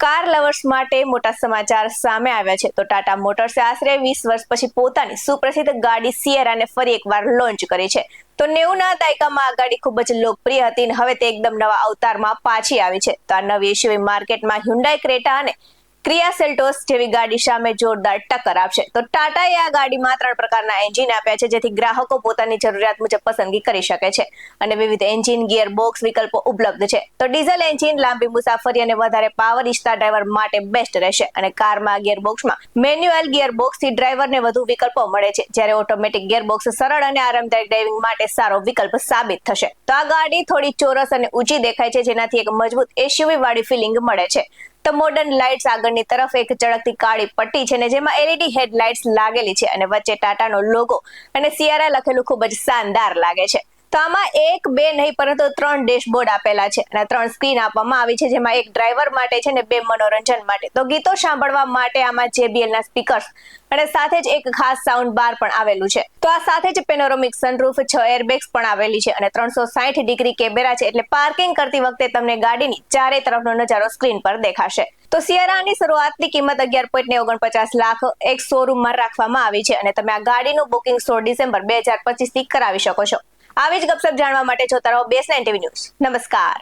Car lovers માટે મોટા સમાચાર સામે આવ્યા છે તો ટાટા મોટર્સે આશરે 20 વર્ષ પછી પોતાની સુપ્રસિદ્ધ ગાડી સિએરાને ફરી એકવાર લોન્ચ કરી છે. તો 90ના દાયકામાં આ ગાડી ખૂબ જ લોકપ્રિય હતી અને હવે તે એકદમ નવા અવતારમાં પાછી આવી છે. તો આ નવી એસયુવી માર્કેટમાં હ્યુન્ડાઈ ક્રેટા અને કિયા સેલ્ટોસ જેવી ગાડી સામે જોરદાર ટક્કર આપશે. તો ટાટાએ આ ગાડીમાં 3 પ્રકારના એન્જિન આપ્યા છે જેથી ગ્રાહકો પોતાની જરૂરિયાત મુજબ પસંદગી કરી શકે છે અને વિવિધ એન્જિન ગિયર બોક્સ વિકલ્પો ઉપલબ્ધ છે. તો ડીઝલ એન્જિન લાંબી મુસાફરી અને વધારે પાવર ઈચ્છતા ડ્રાઈવર માટે બેસ્ટ રહેશે અને કારમાં ગિયર બોક્સમાં મેન્યુઅલ ગિયર બોક્સથી ડ્રાઈવરને વધુ વિકલ્પો મળે છે, જ્યારે ઓટોમેટિક ગિયર બોક્સ સરળ અને આરામદાયક ડ્રાઇવિંગ માટે સારો વિકલ્પ સાબિત થશે. તો આ ગાડી થોડી ચોરસ અને ઊંચી દેખાય છે, જેનાથી એક મજબૂત એસયુવી વાળી ફિલિંગ મળે છે. તો મોડર્ન લાઇટ્સ આગળની તરફ એક ચળકતી કાળી પટ્ટી છે ને જેમાં એલઈડી હેડલાઇટ્સ લાગેલી છે અને વચ્ચે ટાટાનો લોગો અને સિએરા લખેલું ખૂબ જ શાનદાર લાગે છે. તો આમાં 1, 2 નહીં પરંતુ 3 ડેશબોર્ડ આપેલા છે અને 3 સ્ક્રીન આપવામાં આવી છે, જેમાં એક ડ્રાઈવર માટે છે ને 2 મનોરંજન માટે. તો ગીતો સાંભળવા માટે આમાં JBL ના સ્પીકર્સ અને સાથે જ એક ખાસ સાઉન્ડ બાર પણ આવેલું છે. તો આ સાથે જ પેનોરામિક સનરૂફ, 6 એરબેગ્સ પણ આવેલી છે અને 360 ડિગ્રી કેમેરા છે, એટલે પાર્કિંગ કરતી વખતે તમને ગાડીની ચારે તરફનો નજારો સ્ક્રીન પર દેખાશે. તો સિએરાની શરૂઆતની કિંમત 11.49 લાખ એક શોરૂમમાં રાખવામાં આવી છે અને તમે આ ગાડીનું બુકિંગ 16 ડિસેમ્બર 2025 થી કરાવી શકો છો. આવી જ ગપસપ જાણવા માટે જોતા રહો BS9 TV ન્યૂઝ. નમસ્કાર.